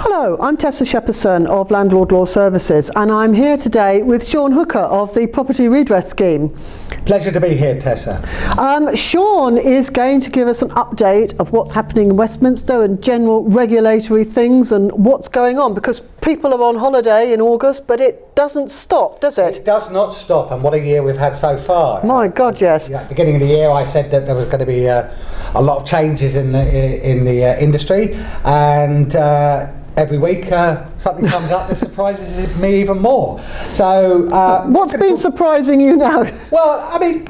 Hello, I'm Tessa Shepperson of Landlord Law Services, and I'm here today with Sean Hooker of the Property Redress Scheme. Pleasure to be here, Tessa. Sean is going to give us an update of what's happening in Westminster and general regulatory things and what's going on, because people are on holiday in August, but it doesn't stop, does it? It does not stop, and what a year we've had so far. My God, yes. At the beginning of the year I said that there was going to be a lot of changes in the industry, and every week something comes up that surprises me even more. So what's been surprising you now? Well, I mean,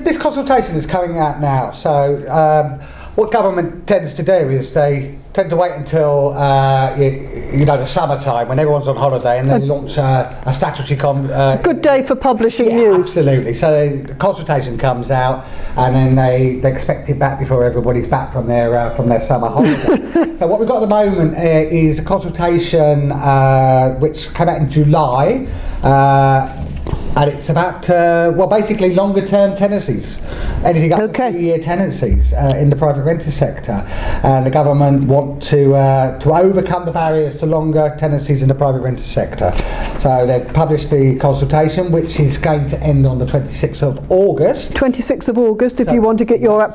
this consultation is coming out now, so what government tends to do is they tend to wait until the summertime when everyone's on holiday, and then they launch a statutory good day for publishing news. Absolutely. So the consultation comes out, and then they expect it back before everybody's back from their summer holiday. So what we've got at the moment is a consultation which came out in July. And it's about, basically longer term tenancies, anything up to 3-year tenancies in the private rented sector. And the government want to overcome the barriers to longer tenancies in the private rented sector. So they've published the consultation, which is going to end on the 26th of August. 26th of August, if you want to get your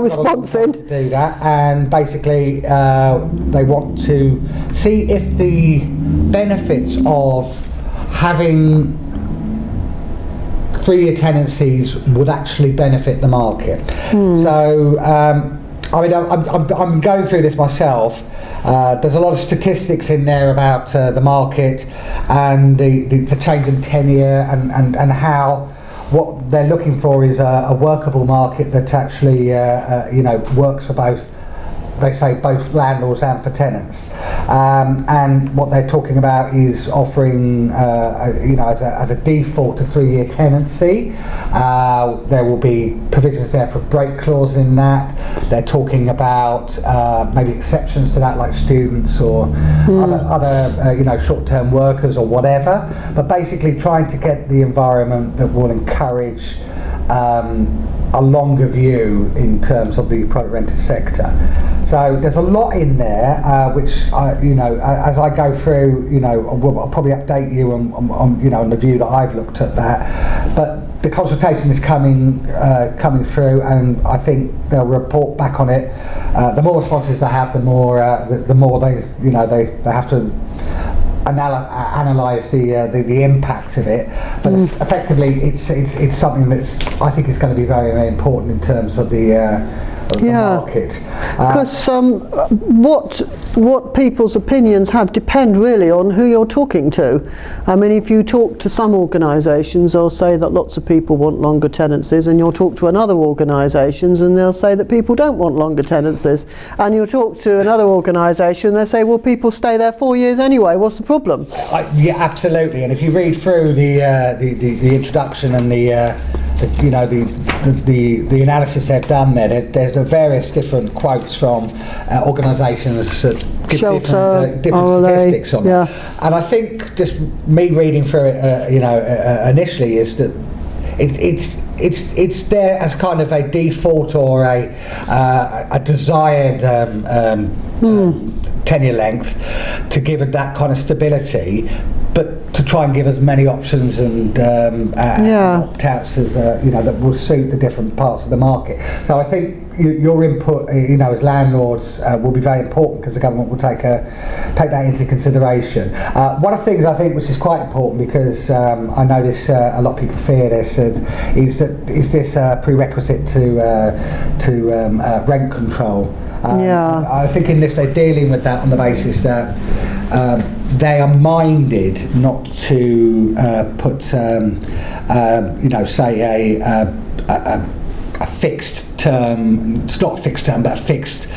response in. Do that, and basically they want to see if the benefits of having 3-year tenancies would actually benefit the market. So, I'm going through this myself. There's a lot of statistics in there about the market and the change in tenure and how what they're looking for is a workable market that actually works for both. They say both landlords and for tenants, and what they're talking about is offering, as a default, a 3-year tenancy. There will be provisions there for a break clause in that. They're talking about maybe exceptions to that, like students or other short-term workers or whatever. But basically, trying to get the environment that will encourage a longer view in terms of the private rented sector. So there's a lot in there, which as I go through, I'll probably update you on the view that I've looked at that. But the consultation is coming through, and I think they'll report back on it. The more responses they have, the more they have to analyse the impact of it, but effectively it's something that's I think is going to be very, very important in terms of the market. Because what people's opinions have depend really on who you're talking to. I mean, if you talk to some organisations, they'll say that lots of people want longer tenancies, and you'll talk to another organisations and they'll say that people don't want longer tenancies, and you'll talk to another organisation and they say, well, people stay there 4 years anyway, what's the problem? Yeah, absolutely. And if you read through the introduction and the analysis they've done there's various different quotes from organisations that give different statistics on it. And I think just me reading through it, initially is that it's there as kind of a default or a desired tenure length to give it that kind of stability, but to try and give as many options and opt-outs as that will suit the different parts of the market. So I think your input, as landlords, will be very important, because the government will take that into consideration. One of the things I think which is quite important, because I notice a lot of people fear this, is this a prerequisite to rent control. I think in this they're dealing with that on the basis that they are minded not to put, say a fixed term. It's not a fixed term, but a fixed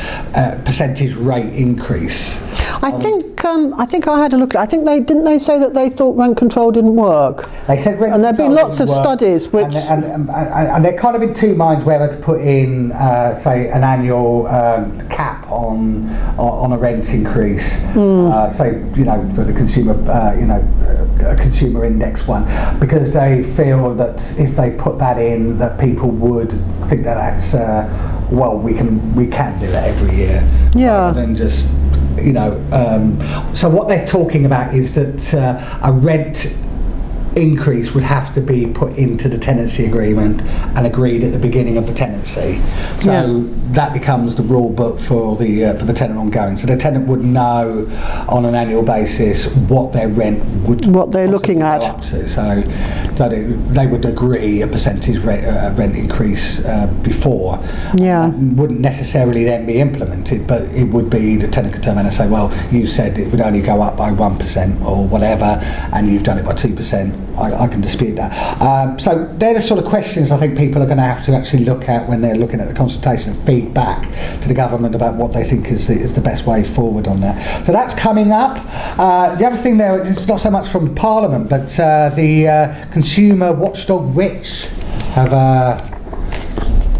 percentage rate increase. I think I had a look at it. I think they say that they thought rent control didn't work. They said rent control didn't work. And there have been lots of studies which... And they're kind of in two minds whether to put in, say, an annual cap on a rent increase, say, for the consumer, a consumer index one, because they feel that if they put that in, that people would think that that's, we can do that every year, rather than just so what they're talking about is that a rent increase would have to be put into the tenancy agreement and agreed at the beginning of the tenancy. So that becomes the rule book for the tenant ongoing. So the tenant would know on an annual basis what their rent would what they're looking at go up to. So they would agree a percentage rent increase before. Yeah. Wouldn't necessarily then be implemented, but it would be the tenant could turn around and say, well, you said it would only go up by 1% or whatever, and you've done it by 2%. I can dispute that. So they're the sort of questions I think people are going to have to actually look at when they're looking at the consultation and feed back to the government about what they think is the best way forward on that. So that's coming up. The other thing there, it's not so much from Parliament, but the consumer watchdog Which have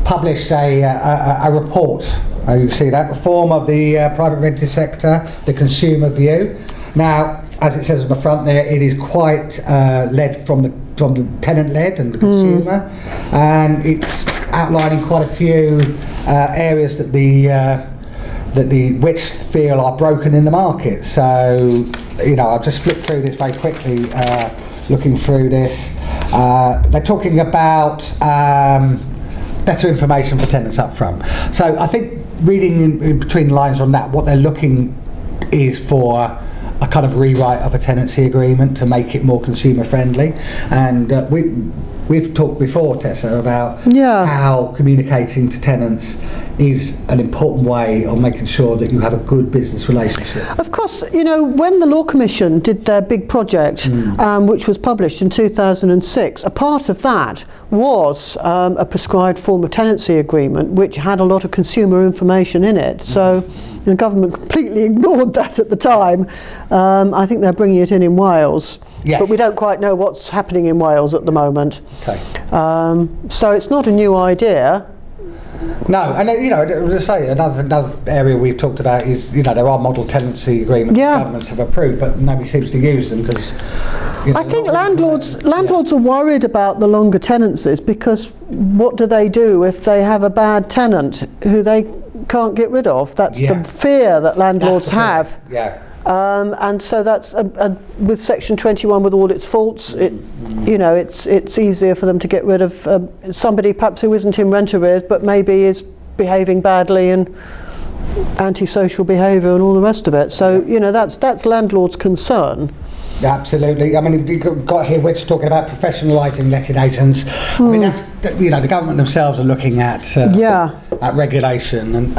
published a report. You can see that reform of the private rented sector, the consumer view. Now, as it says on the front there, it is quite led from the tenant-led and the consumer, and it's outlining quite a few areas that the which feel are broken in the market. So, I'll just flip through this very quickly, looking through this. They're talking about better information for tenants up front. So I think reading in between lines on that, what they're looking is for a kind of rewrite of a tenancy agreement to make it more consumer friendly. And we've talked before, Tessa, about how communicating to tenants is an important way of making sure that you have a good business relationship. Of course, when the Law Commission did their big project, which was published in 2006, a part of that was a prescribed form of tenancy agreement, which had a lot of consumer information in it. So the government completely ignored that at the time. I think they're bringing it in Wales. Yes. But we don't quite know what's happening in Wales at the moment. Okay. So it's not a new idea. No, and to say another area we've talked about is there are model tenancy agreements that governments have approved, but nobody seems to use them because. I think landlords are worried about the longer tenancies, because what do they do if they have a bad tenant who they can't get rid of? That's the fear that landlords have. Yeah. And so that's with Section 21, with all its faults, it's easier for them to get rid of somebody perhaps who isn't in rent arrears but maybe is behaving badly and antisocial behaviour and all the rest of it. So that's landlords' concern. Absolutely. I mean, you've got here, we're talking about professionalising letting agents. I mean, that's, the government themselves are looking at regulation and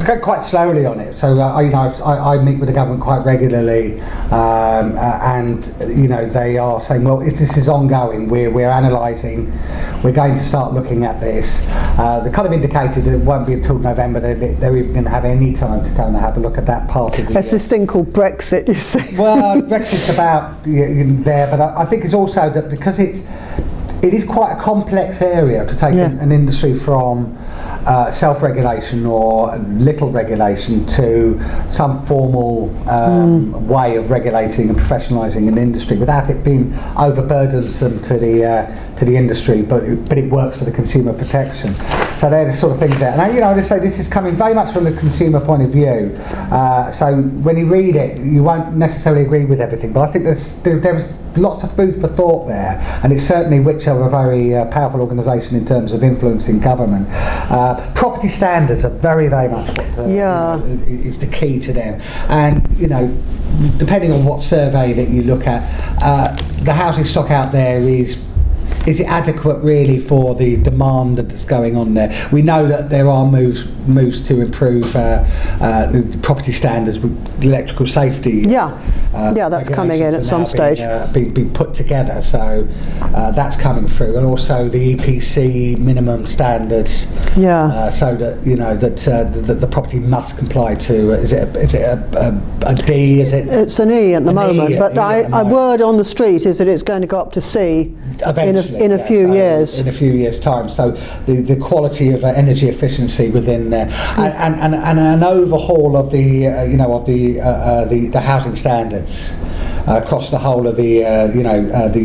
go quite slowly on it. So, I meet with the government quite regularly, and they are saying, well, if this is ongoing, we're analysing, we're going to start looking at this. They kind of indicated that it won't be until November they're even going to have any time to go and have a look at that part of the. There's this thing called Brexit, you see. Well, Brexit's about there, but I think it's also that because it is quite a complex area to take an industry from self-regulation or little regulation to some formal way of regulating and professionalising an industry without it being overburdensome to the industry, but it works for the consumer protection. So they're the sort of things there. And I just say this is coming very much from the consumer point of view. So when you read it, you won't necessarily agree with everything, but I think there's lots of food for thought there, and it's certainly which are a very powerful organisation in terms of influencing government. Property standards are very, very much what is the key to them. And depending on what survey that you look at, the housing stock out there is it adequate really for the demand that's going on there? We know that there are moves to improve the property standards with electrical safety. That's coming in at some stage. Being put together, so that's coming through, and also the EPC minimum standards. So that that the property must comply to. Is it a D? Is it? It's an E at the moment, but I word on the street is that it's going to go up to C. Eventually, in a few years. In a few years' time. So the quality of energy efficiency within there, and an overhaul of the housing standards. across the whole of the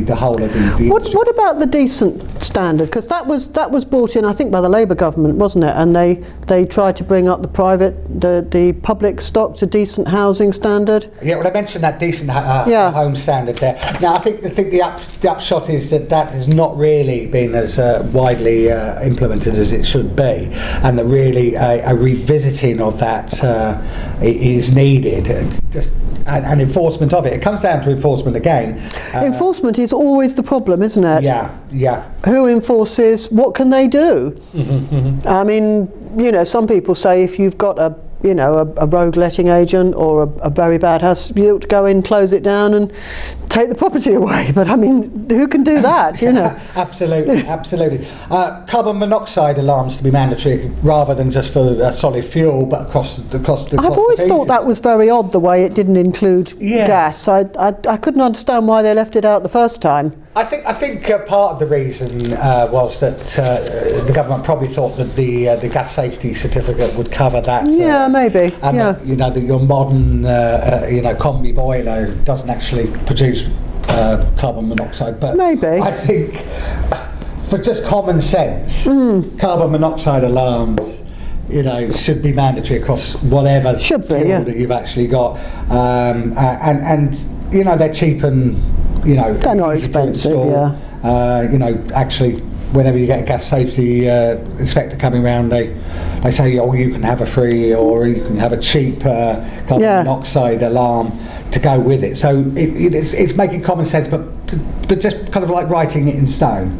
the whole of the What about the decent standard? Because that was brought in, I think, by the Labour government, wasn't it? And they tried to bring up the public stock to decent housing standard. Yeah, well, I mentioned that decent home standard there. Now, I think the upshot is that has not really been as widely implemented as it should be, and that really a revisiting of that is needed. And enforcement of it. It comes down to enforcement again. Enforcement is always the problem, isn't it? Yeah. Who enforces? What can they do? I mean, some people say if you've got a rogue letting agent or a very bad house, you ought to go in, close it down and take the property away. But I mean, who can do that, Absolutely. Carbon monoxide alarms to be mandatory rather than just for solid fuel, but across the I've always thought that was very odd, the way it didn't include gas. I couldn't understand why they left it out the first time. I think part of the reason was that the government probably thought that the gas safety certificate would cover that. Maybe. And that your modern combi boiler doesn't actually produce carbon monoxide. But maybe. I think for just common sense, carbon monoxide alarms, should be mandatory across whatever fuel that you've actually got, and they're cheap and they're not expensive. Actually, whenever you get a gas safety inspector coming around, they say, oh, you can have a free or you can have a cheap carbon monoxide alarm to go with it. So it's making common sense, but just kind of like writing it in stone.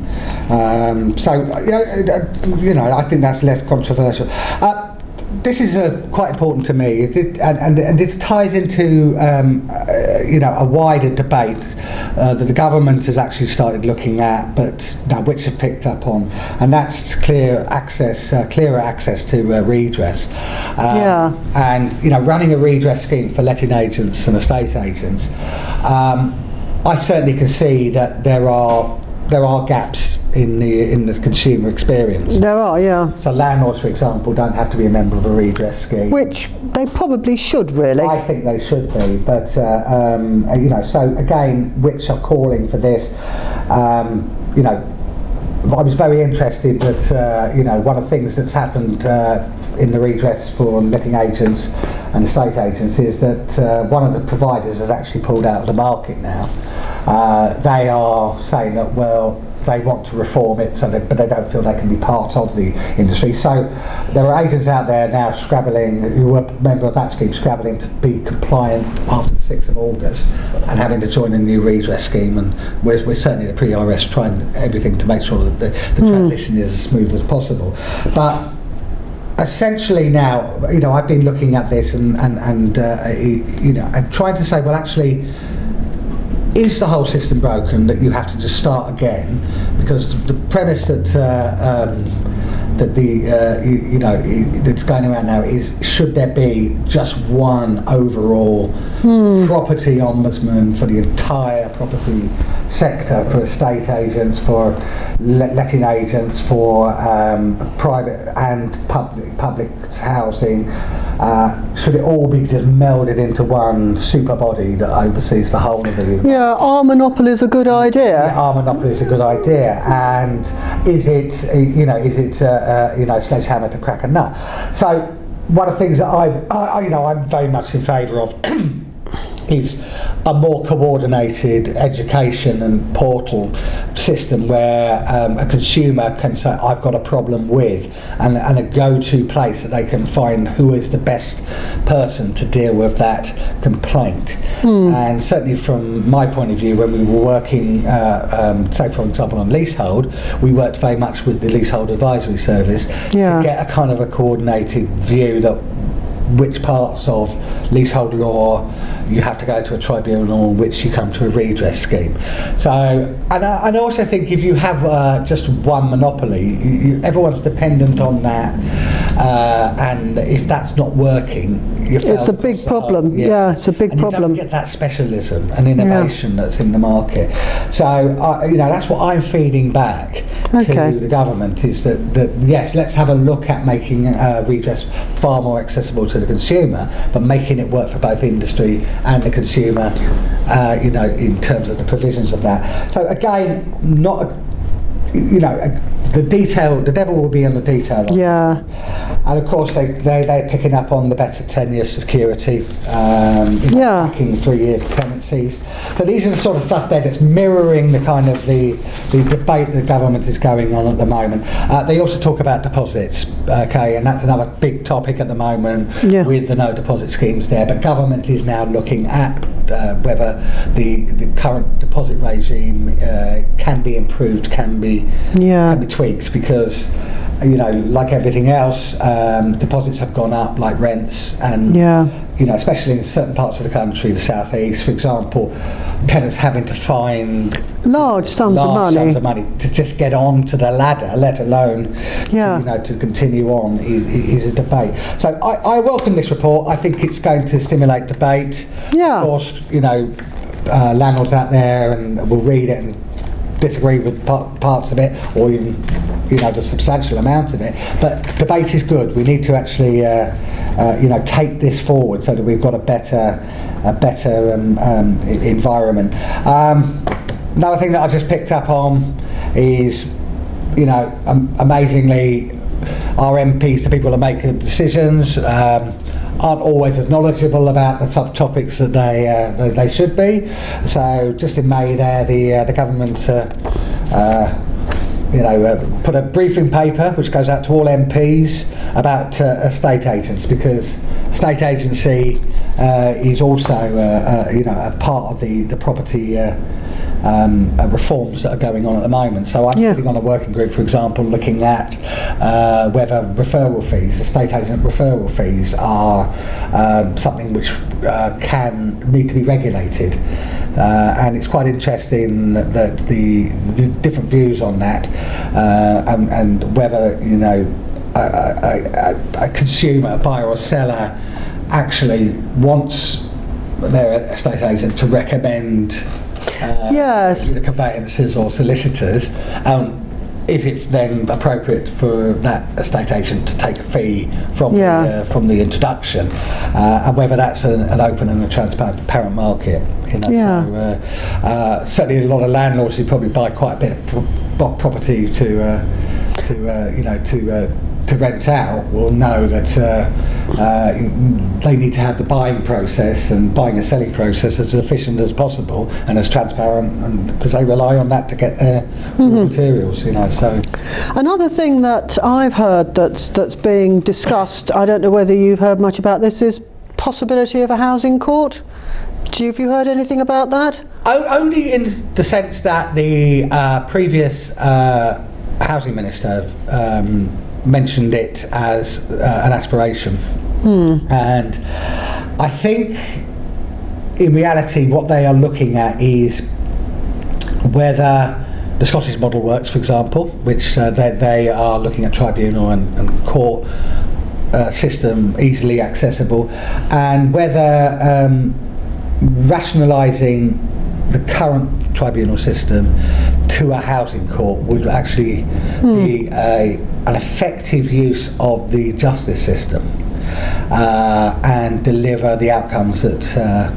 I think that's less controversial. This is quite important to me, and it ties into a wider debate that the government has actually started looking at, but which have picked up on, and that's clearer access to redress. And running a redress scheme for letting agents and estate agents, I certainly can see that there are gaps in the consumer experience. There are, So landlords, for example, don't have to be a member of a redress scheme. Which they probably should, really. I think they should be, but so again, which are calling for this. I was very interested that one of the things that's happened in the redress for letting agents and estate agents is that one of the providers has actually pulled out of the market now. They are saying that, they want to reform it, but they don't feel they can be part of the industry. So there are agents out there now scrabbling, who were a member of that scheme, scrabbling to be compliant after the 6th of August and having to join a new redress scheme. And we're certainly at pre-RS trying everything to make sure that the transition is as smooth as possible. But essentially now, I've been looking at this and trying to say, well, actually, is the whole system broken that you have to just start again? Because the premise that that's going around now is, should there be just one overall property ombudsman for the entire property sector, for estate agents, for letting agents, for private and public housing? Should it all be just melded into one super body that oversees the whole of it? Yeah, our monopoly is a good idea. Yeah, our monopoly is a good idea, and is it sledgehammer to crack a nut? So one of the things that I'm very much in favour of is a more coordinated education and portal system where a consumer can say, I've got a problem with, and a go-to place that they can find who is the best person to deal with that complaint. And certainly from my point of view, when we were working, say for example on leasehold, we worked very much with the Leasehold Advisory Service to get a kind of a coordinated view that which parts of leasehold law you have to go to a tribunal, on which you come to a redress scheme. So, and I also think if you have just one monopoly, everyone's dependent on that, and if that's not working, it's a big problem. It's a big problem. You don't get that specialism and innovation that's in the market. So, that's what I'm feeding back to the government, is that yes, let's have a look at making redress far more accessible to the consumer, but making it work for both industry and the consumer, in terms of the provisions of that. So again, the devil will be in the detail. Yeah. And of course they're picking up on the better tenure security, backing 3-year tenancies. So these are the sort of stuff there that's mirroring the kind of the debate the government is going on at the moment. They also talk about deposits, okay, and that's another big topic at the moment with the no deposit schemes there. But government is now looking at whether the current deposit regime can be improved, can be tweaked, because like everything else, deposits have gone up like rents, and especially in certain parts of the country, the southeast, for example, tenants having to find large sums of money to just get on to the ladder, let alone to continue on, is a debate. So I welcome this report. I think it's going to stimulate debate. Of course, landlords out there and will read it and disagree with parts of it, or even the substantial amount of it, but debate is good. We need to actually take this forward so that we've got a better environment. Another thing that I just picked up on is amazingly our MPs, the people that make the decisions, aren't always as knowledgeable about the topics that they should be. So just in May there, the government put a briefing paper which goes out to all MPs about estate agents, because estate agency is also a part of the property reforms that are going on at the moment. So I'm sitting on a working group, for example, looking at whether referral fees, estate agent referral fees, are something which need to be regulated. And it's quite interesting that the different views on that, and whether a consumer, a buyer or seller, actually wants their estate agent to recommend conveyancers or solicitors. Is it then appropriate for that estate agent to take a fee from the introduction, and whether that's an open and a transparent market? So certainly a lot of landlords who probably buy quite a bit of property to rent out will know that they need to have the buying process and buying and selling process as efficient as possible and as transparent, and because they rely on that to get their raw materials. So another thing that I've heard that's being discussed, I don't know whether you've heard much about this, is possibility of a housing court. Have you heard anything about that? Only in the sense that the previous housing minister mentioned it as an aspiration, and I think in reality what they are looking at is whether the Scottish model works, for example, which they are looking at tribunal and court system easily accessible, and whether rationalising the current tribunal system to a housing court would actually be an effective use of the justice system, and deliver the outcomes that are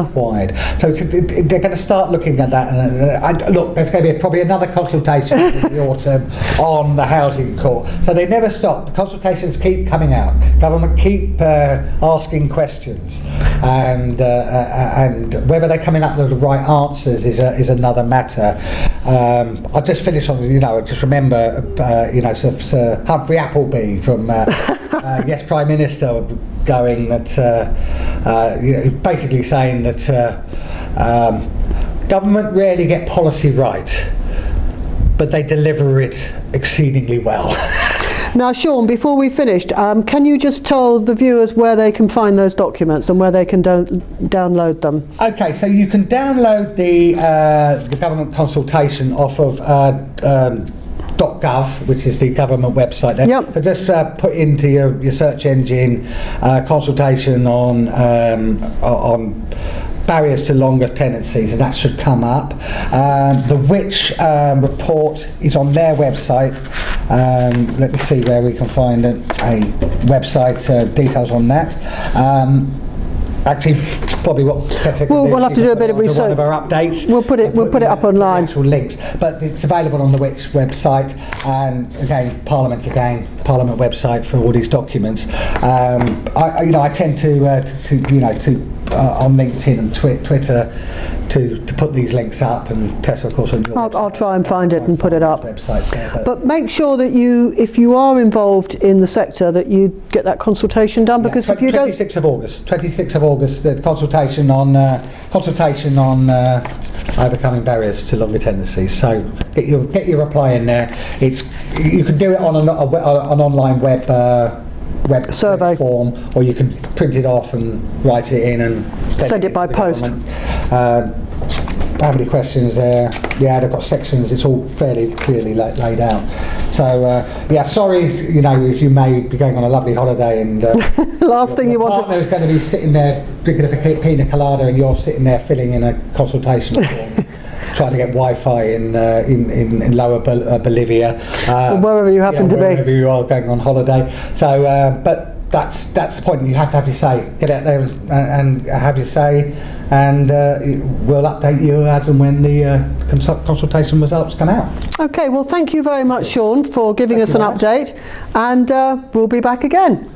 required. So they're going to start looking at that, and look, there's going to be probably another consultation in the autumn on the housing court. So they never stop. The consultations keep coming out. Government keep asking questions, and whether they're coming up with the right answers is another matter. I'll just finish on, just remember, Sir Humphrey Appleby from Yes Prime Minister going that, basically saying that government rarely get policy right, but they deliver it exceedingly well. Now, Sean, before we finished, can you just tell the viewers where they can find those documents and where they can download them? Okay, so you can download the government consultation off of .gov, which is the government website there. Yep. So just put into your search engine consultation on barriers to longer tenancies, and that should come up. The Which report is on their website. Let me see where we can find a website, details on that. Actually, probably what Tessa can We'll have to do a bit of research. One of our updates. We'll put it up online. Actual links, but it's available on the Wix website, and again, Parliament website for all these documents. I tend to on LinkedIn and Twitter to put these links up, and Tessa, of course, on your I'll try and find it and put it up. Website there, but make sure that if you are involved in the sector, that you get that consultation done, because if you don't... 26th of August, the consultation on overcoming barriers to longer tenancies. So get your reply in there. You can do it on an online web survey form, or you can print it off and write it in and send it by post. How many questions there? Yeah, they've got sections. It's all fairly clearly laid out. So sorry, if you may be going on a lovely holiday and last thing you want partner is going to be sitting there drinking a pina colada, and you're sitting there filling in a consultation form. Trying to get Wi-Fi in lower Bolivia, wherever you happen to be, wherever you are going on holiday. So, but that's the point. You have to have your say. Get out there and have your say, and we'll update you as and when the consultation results come out. Okay. Well, thank you very much, Sean, for giving us an update, and we'll be back again.